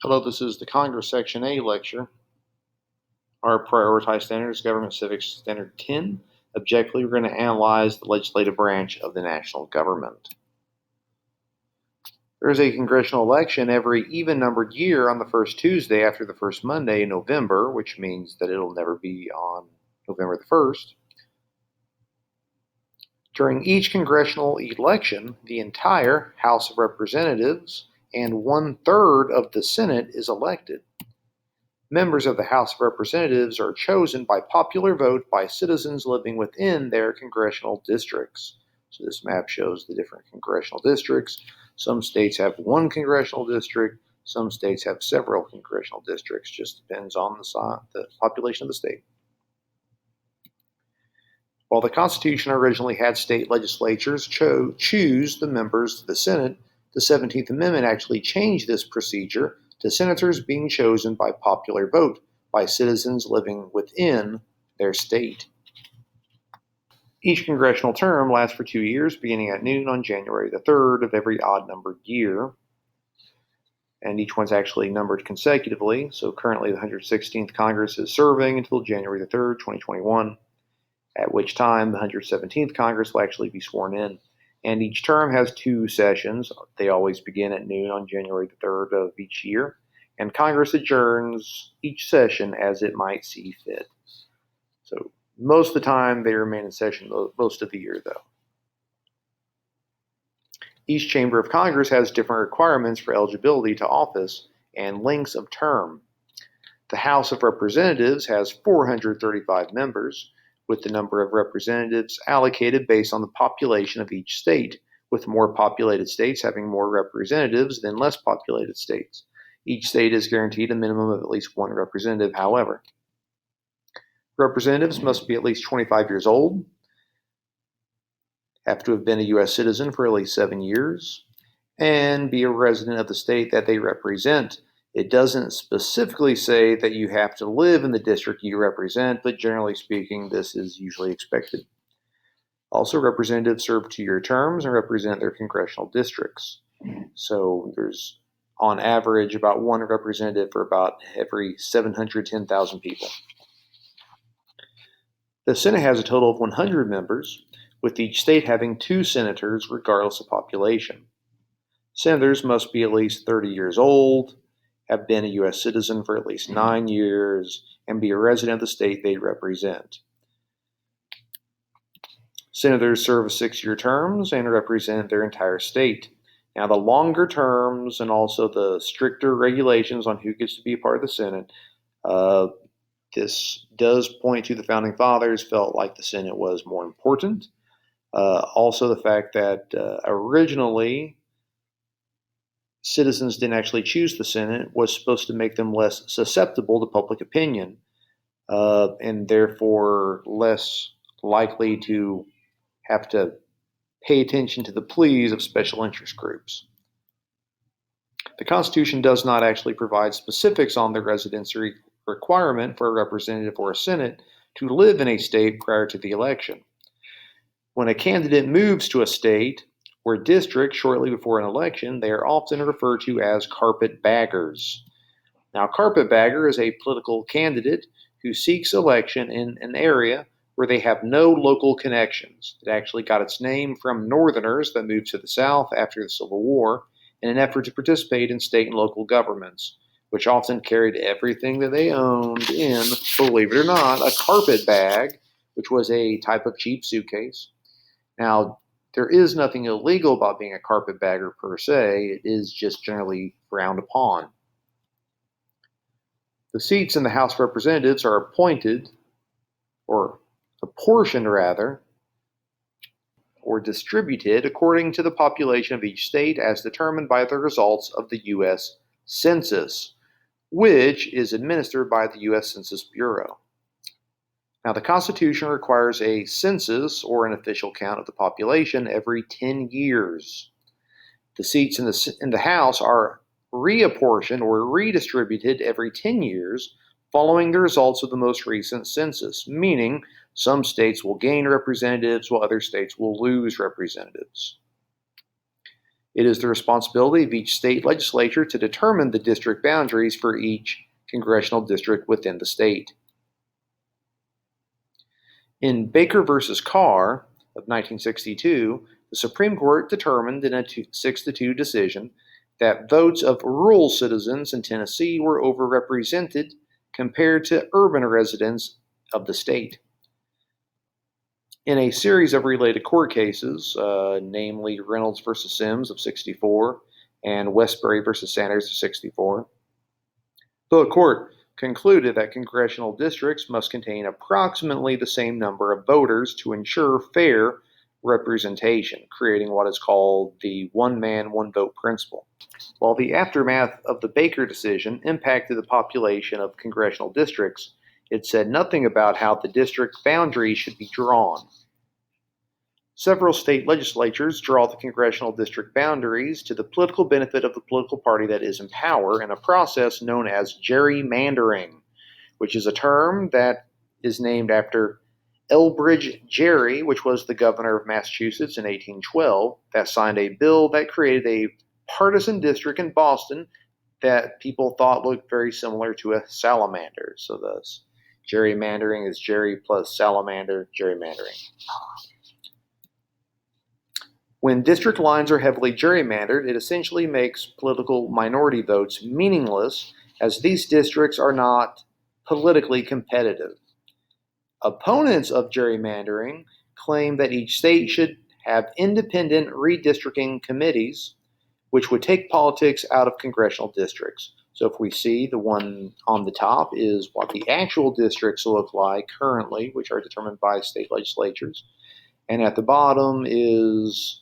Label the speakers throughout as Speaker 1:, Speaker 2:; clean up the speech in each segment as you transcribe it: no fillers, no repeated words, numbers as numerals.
Speaker 1: Hello, this is the Congress Section A lecture. Our prioritized standard is Government Civics Standard 10. Objectively, we're going to analyze the legislative branch of the national government. There is a congressional election every even-numbered year on the first Tuesday after the first Monday in November, which means that it'll never be on November the 1st. During each congressional election, the entire House of Representatives and 1/3 of the Senate is elected. Members of the House of Representatives are chosen by popular vote by citizens living within their congressional districts. So this map shows the different congressional districts. Some states have one congressional district. Some states have several congressional districts. Just depends on the population of the state. While the Constitution originally had state legislatures choose the members of the Senate, the 17th Amendment actually changed this procedure to senators being chosen by popular vote by citizens living within their state. Each congressional term lasts for 2 years, beginning at noon on January the 3rd of every odd-numbered year. And each one's actually numbered consecutively. So currently the 116th Congress is serving until January the 3rd, 2021, at which time the 117th Congress will actually be sworn in. And each term has 2 sessions. They always begin at noon on January the 3rd of each year. And Congress adjourns each session as it might see fit. So most of the time they remain in session most of the year, though. Each chamber of Congress has different requirements for eligibility to office and lengths of term. The House of Representatives has 435 members, with the number of representatives allocated based on the population of each state, with more populated states having more representatives than less populated states. Each state is guaranteed a minimum of at least 1 representative, however. Representatives must be at least 25 years old, have to have been a U.S. citizen for at least 7 years, and be a resident of the state that they represent. It doesn't specifically say that you have to live in the district you represent, but generally speaking, this is usually expected. Also, representatives serve 2-year terms and represent their congressional districts. So there's, on average, about 1 representative for about every 710,000 people. The Senate has a total of 100 members, with each state having 2 senators regardless of population. Senators must be at least 30 years old, have been a U.S. citizen for at least 9 years, and be a resident of the state they represent. Senators serve 6-year terms and represent their entire state. Now, the longer terms and also the stricter regulations on who gets to be a part of the Senate, this does point to the Founding Fathers felt like the Senate was more important. Also, the fact that originally citizens didn't actually choose the Senate was supposed to make them less susceptible to public opinion, and therefore less likely to have to pay attention to the pleas of special interest groups. The Constitution does not actually provide specifics on the residency requirement for a representative or a Senate to live in a state prior to the election. When a candidate moves to a state or district shortly before an election, they are often referred to as carpetbaggers. Now, carpetbagger is a political candidate who seeks election in an area where they have no local connections. It actually got its name from Northerners that moved to the South after the Civil War in an effort to participate in state and local governments, which often carried everything that they owned in, believe it or not, a carpet bag, which was a type of cheap suitcase. Now, there is nothing illegal about being a carpetbagger per se. It is just generally frowned upon. The seats in the House of Representatives are appointed, or apportioned rather, or distributed according to the population of each state as determined by the results of the U.S. Census, which is administered by the U.S. Census Bureau. Now, the Constitution requires a census, or an official count of the population, every 10 years. The seats in the House are reapportioned or redistributed every 10 years following the results of the most recent census, meaning some states will gain representatives while other states will lose representatives. It is the responsibility of each state legislature to determine the district boundaries for each congressional district within the state. In Baker v. Carr of 1962, the Supreme Court determined in a 6-2 decision that votes of rural citizens in Tennessee were overrepresented compared to urban residents of the state. In a series of related court cases, namely Reynolds v. Sims of 64 and Westbury v. Sanders of 64, the court concluded that congressional districts must contain approximately the same number of voters to ensure fair representation, creating what is called the one-man, one-vote principle. While the aftermath of the Baker decision impacted the population of congressional districts, it said nothing about how the district boundaries should be drawn. Several state legislatures draw the congressional district boundaries to the political benefit of the political party that is in power in a process known as gerrymandering, which is a term that is named after Elbridge Gerry, which was the governor of Massachusetts in 1812, that signed a bill that created a partisan district in Boston that people thought looked very similar to a salamander. So thus, gerrymandering is Gerry plus salamander, gerrymandering. When district lines are heavily gerrymandered, it essentially makes political minority votes meaningless, as these districts are not politically competitive. Opponents of gerrymandering claim that each state should have independent redistricting committees, which would take politics out of congressional districts. So if we see the one on the top is what the actual districts look like currently, which are determined by state legislatures. And at the bottom is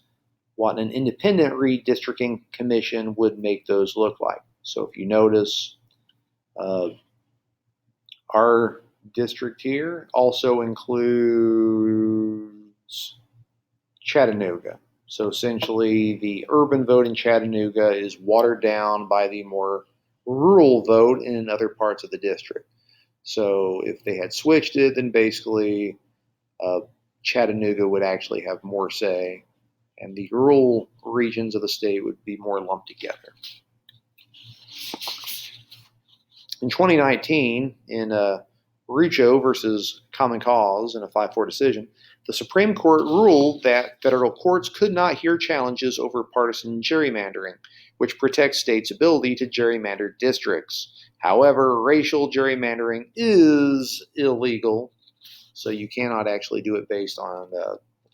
Speaker 1: what an independent redistricting commission would make those look like. So if you notice, our district here also includes Chattanooga. So essentially, the urban vote in Chattanooga is watered down by the more rural vote in other parts of the district. So if they had switched it, then basically Chattanooga would actually have more say, and the rural regions of the state would be more lumped together. In 2019, in Rucho versus Common Cause in a 5-4 decision, the Supreme Court ruled that federal courts could not hear challenges over partisan gerrymandering, which protects states' ability to gerrymander districts. However, racial gerrymandering is illegal, so you cannot actually do it based on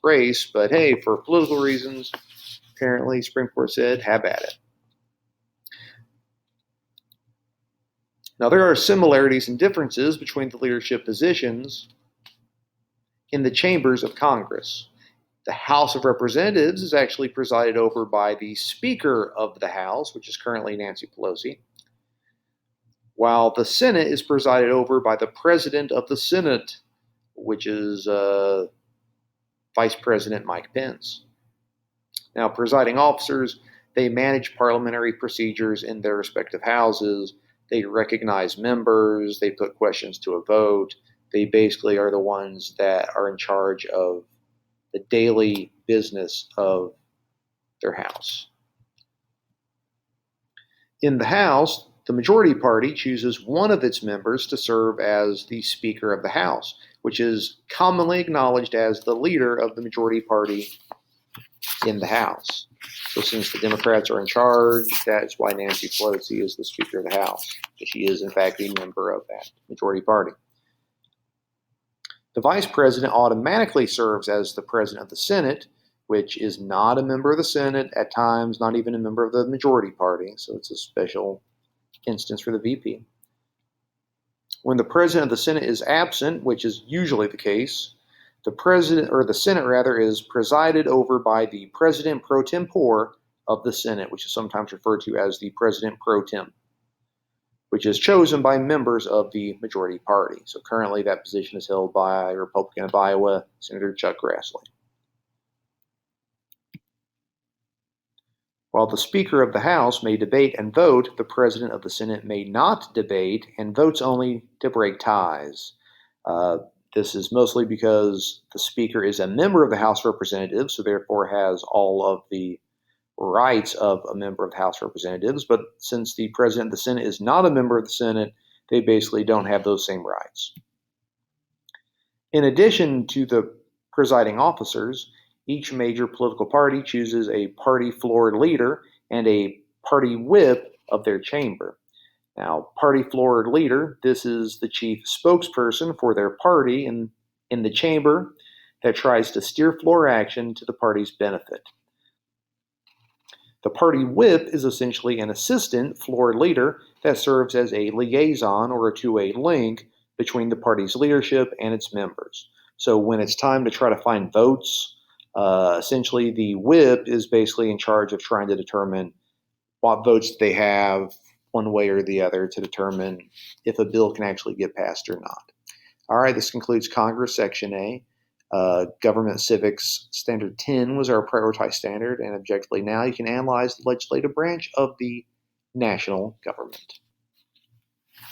Speaker 1: race, but hey, for political reasons, apparently Supreme Court said, have at it. Now, there are similarities and differences between the leadership positions in the chambers of Congress. The House of Representatives is actually presided over by the Speaker of the House, which is currently Nancy Pelosi, while the Senate is presided over by the President of the Senate, which is Vice President Mike Pence. Now, presiding officers, they manage parliamentary procedures in their respective houses. They recognize members, they put questions to a vote. They basically are the ones that are in charge of the daily business of their house. In the House, the majority party chooses one of its members to serve as the Speaker of the House, which is commonly acknowledged as the leader of the majority party in the House. So since the Democrats are in charge, that's why Nancy Pelosi is the Speaker of the House. She is, in fact, a member of that majority party. The Vice President automatically serves as the President of the Senate, which is not a member of the Senate, at times not even a member of the majority party, so it's a special instance for the VP. When the President of the Senate is absent, which is usually the case, the Senate is presided over by the President pro tempore of the Senate, which is sometimes referred to as the President pro tem, which is chosen by members of the majority party. So currently that position is held by Republican of Iowa, Senator Chuck Grassley. While the Speaker of the House may debate and vote, the President of the Senate may not debate and votes only to break ties. This is mostly because the Speaker is a member of the House of Representatives, so therefore has all of the rights of a member of the House of Representatives, but since the President of the Senate is not a member of the Senate, they basically don't have those same rights. In addition to the presiding officers, each major political party chooses a party floor leader and a party whip of their chamber. Now, party floor leader, this is the chief spokesperson for their party in the chamber that tries to steer floor action to the party's benefit. The party whip is essentially an assistant floor leader that serves as a liaison or a two-way link between the party's leadership and its members. So when it's time to try to find votes, essentially the whip is basically in charge of trying to determine what votes they have one way or the other to determine if a bill can actually get passed or not. All right, this concludes Congress Section A. Government Civics Standard 10 was our prioritized standard, and objectively now you can analyze the legislative branch of the national government.